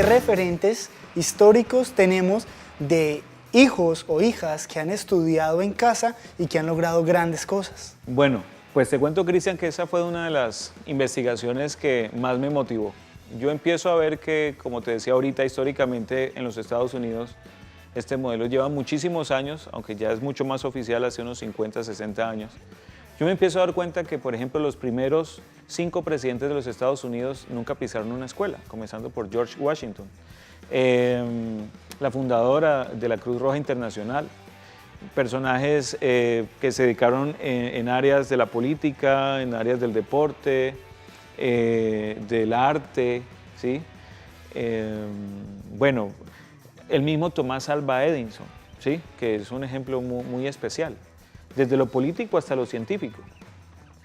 ¿qué referentes históricos tenemos de hijos o hijas que han estudiado en casa y que han logrado grandes cosas? Bueno, pues te cuento, Cristian, que esa fue una de las investigaciones que más me motivó. Yo empiezo a ver que, como te decía ahorita, históricamente en los Estados Unidos, este modelo lleva muchísimos años, aunque ya es mucho más oficial, hace unos 50, 60 años. Yo me empiezo a dar cuenta que, por ejemplo, los primeros 5 presidentes de los Estados Unidos nunca pisaron una escuela, comenzando por George Washington, la fundadora de la Cruz Roja Internacional, personajes que se dedicaron en áreas de la política, en áreas del deporte, del arte, ¿sí? Bueno, el mismo Thomas Alva Edison, ¿sí? Que es un ejemplo muy especial, desde lo político hasta lo científico.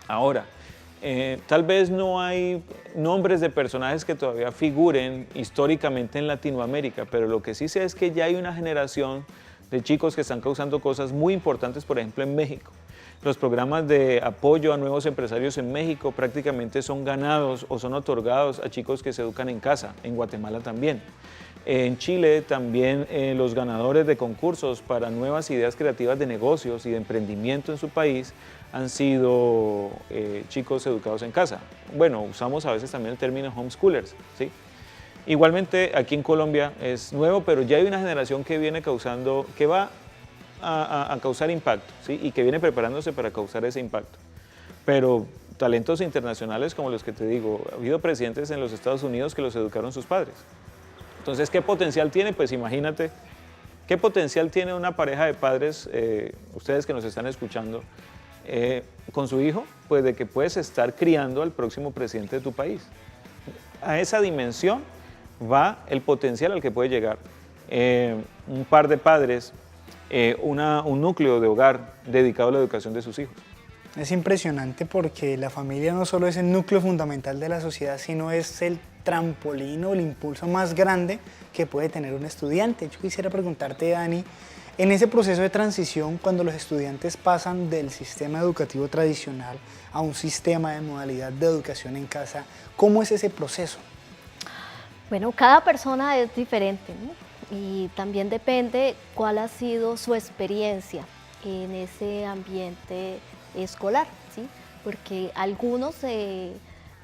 Ahora, tal vez no hay nombres de personajes que todavía figuren históricamente en Latinoamérica, pero lo que sí sé es que ya hay una generación de chicos que están causando cosas muy importantes, por ejemplo, en México. Los programas de apoyo a nuevos empresarios en México prácticamente son ganados o son otorgados a chicos que se educan en casa, en Guatemala también. En Chile también los ganadores de concursos para nuevas ideas creativas de negocios y de emprendimiento en su país han sido chicos educados en casa. Bueno, usamos a veces también el término homeschoolers, ¿sí? Igualmente aquí en Colombia es nuevo, pero ya hay una generación que viene causando, que va a causar impacto, ¿sí? Y que viene preparándose para causar ese impacto. Pero talentos internacionales como los que te digo, ha habido presidentes en los Estados Unidos que los educaron sus padres. Entonces, ¿qué potencial tiene? Pues imagínate, ¿qué potencial tiene una pareja de padres, ustedes que nos están escuchando, con su hijo? Pues de que puedes estar criando al próximo presidente de tu país. A esa dimensión va el potencial al que puede llegar un par de padres, un núcleo de hogar dedicado a la educación de sus hijos. Es impresionante porque la familia no solo es el núcleo fundamental de la sociedad, sino es el trampolín o el impulso más grande que puede tener un estudiante. Yo quisiera preguntarte, Dani, en ese proceso de transición, cuando los estudiantes pasan del sistema educativo tradicional a un sistema de modalidad de educación en casa, ¿cómo es ese proceso? Bueno, cada persona es diferente, ¿no? Y también depende cuál ha sido su experiencia en ese ambiente escolar, ¿sí? Porque algunos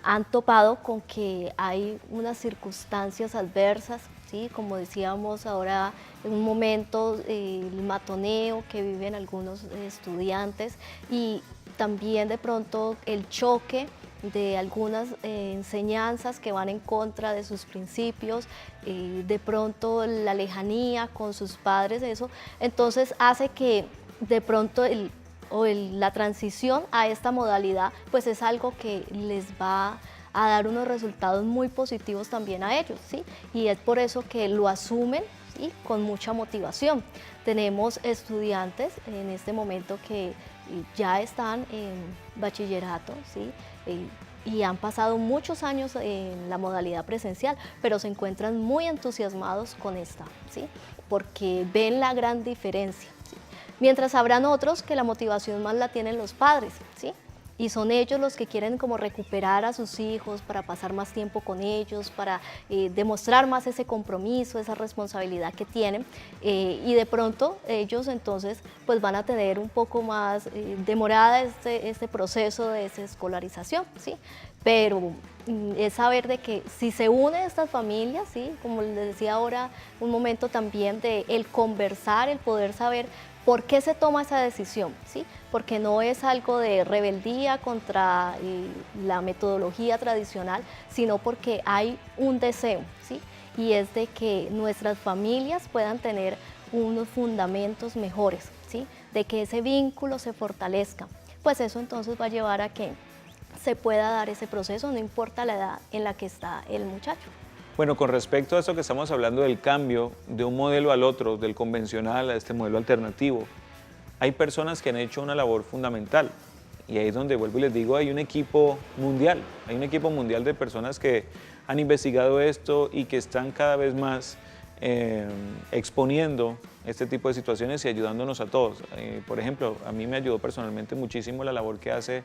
han topado con que hay unas circunstancias adversas, ¿sí? Como decíamos ahora en un momento, el matoneo que viven algunos estudiantes y también de pronto el choque de algunas enseñanzas que van en contra de sus principios, de pronto la lejanía con sus padres, eso, entonces hace que de pronto la transición a esta modalidad pues es algo que les va a dar unos resultados muy positivos también a ellos, ¿sí? Y es por eso que lo asumen, ¿sí? Con mucha motivación. Tenemos estudiantes en este momento que ya están en bachillerato, ¿sí? Y han pasado muchos años en la modalidad presencial, pero se encuentran muy entusiasmados con esta, ¿sí? Porque ven la gran diferencia, ¿sí? Mientras habrán otros que la motivación más la tienen los padres, ¿sí? Y son ellos los que quieren como recuperar a sus hijos para pasar más tiempo con ellos, para demostrar más ese compromiso, esa responsabilidad que tienen y de pronto ellos entonces pues van a tener un poco más demorada este proceso de desescolarización, ¿sí? Pero es saber de que si se unen estas familias, ¿sí? Como les decía ahora, un momento también de el conversar, el poder saber ¿por qué se toma esa decisión? ¿Sí? Porque no es algo de rebeldía contra la metodología tradicional, sino porque hay un deseo, ¿sí? Y es de que nuestras familias puedan tener unos fundamentos mejores, ¿sí? De que ese vínculo se fortalezca. Pues eso entonces va a llevar a que se pueda dar ese proceso, no importa la edad en la que está el muchacho. Bueno, con respecto a esto que estamos hablando del cambio de un modelo al otro, del convencional a este modelo alternativo, hay personas que han hecho una labor fundamental y ahí es donde vuelvo y les digo, hay un equipo mundial de personas que han investigado esto y que están cada vez más exponiendo este tipo de situaciones y ayudándonos a todos. Por ejemplo, a mí me ayudó personalmente muchísimo la labor que hace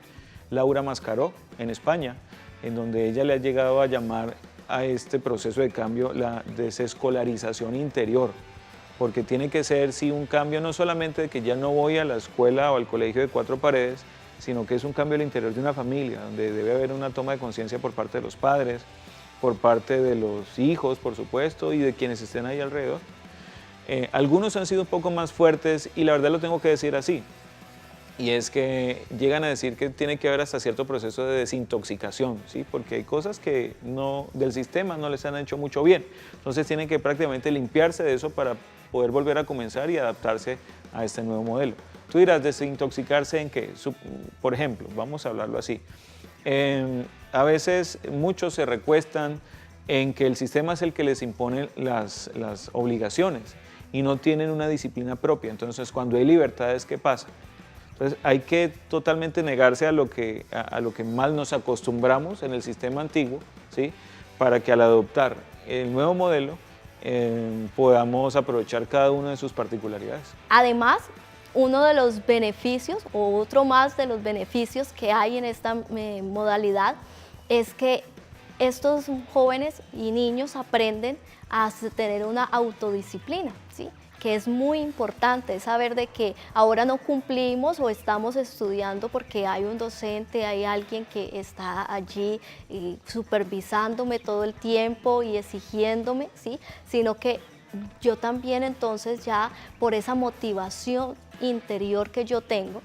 Laura Mascaró en España, en donde ella le ha llegado a llamar a este proceso de cambio la desescolarización interior, porque tiene que ser, sí, un cambio no solamente de que ya no voy a la escuela o al colegio de 4 paredes, sino que es un cambio al interior de una familia, donde debe haber una toma de conciencia por parte de los padres, por parte de los hijos, por supuesto, y de quienes estén ahí alrededor. Algunos han sido un poco más fuertes y la verdad lo tengo que decir así, y es que llegan a decir que tiene que haber hasta cierto proceso de desintoxicación, ¿sí? Porque hay cosas que del sistema no les han hecho mucho bien, entonces tienen que prácticamente limpiarse de eso para poder volver a comenzar y adaptarse a este nuevo modelo. Tú dirás, ¿desintoxicarse en qué? Por ejemplo, vamos a hablarlo así. A veces muchos se recuestan en que el sistema es el que les impone las obligaciones y no tienen una disciplina propia. Entonces, cuando hay libertades, ¿qué pasa? Entonces, hay que totalmente negarse a lo que mal nos acostumbramos en el sistema antiguo, ¿sí? Para que al adoptar el nuevo modelo podamos aprovechar cada una de sus particularidades. Además, uno de los beneficios, o otro más de los beneficios que hay en esta modalidad, es que estos jóvenes y niños aprenden a tener una autodisciplina, ¿sí? Que es muy importante saber de que ahora no cumplimos o estamos estudiando porque hay un docente, hay alguien que está allí supervisándome todo el tiempo y exigiéndome, ¿sí? Sino que yo también entonces ya por esa motivación interior que yo tengo,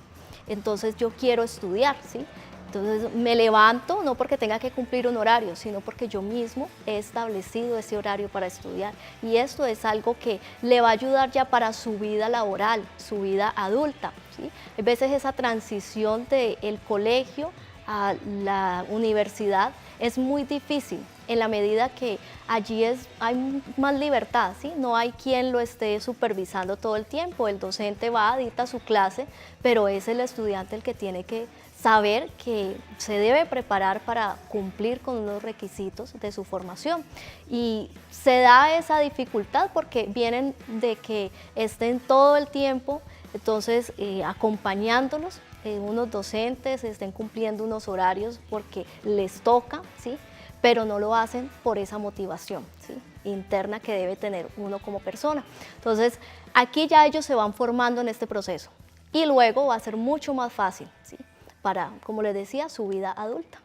entonces yo quiero estudiar, ¿sí? Entonces me levanto no porque tenga que cumplir un horario, sino porque yo mismo he establecido ese horario para estudiar. Y esto es algo que le va a ayudar ya para su vida laboral, su vida adulta, ¿sí? A veces esa transición del colegio a la universidad es muy difícil en la medida que allí hay más libertad, ¿sí? No hay quien lo esté supervisando todo el tiempo, el docente va, dicta su clase, pero es el estudiante el que tiene que saber que se debe preparar para cumplir con unos requisitos de su formación. Y se da esa dificultad porque vienen de que estén todo el tiempo entonces acompañándolos, unos docentes estén cumpliendo unos horarios porque les toca, ¿sí? Pero no lo hacen por esa motivación, ¿sí? Interna que debe tener uno como persona. Entonces, aquí ya ellos se van formando en este proceso y luego va a ser mucho más fácil, ¿sí? Para, como les decía, su vida adulta.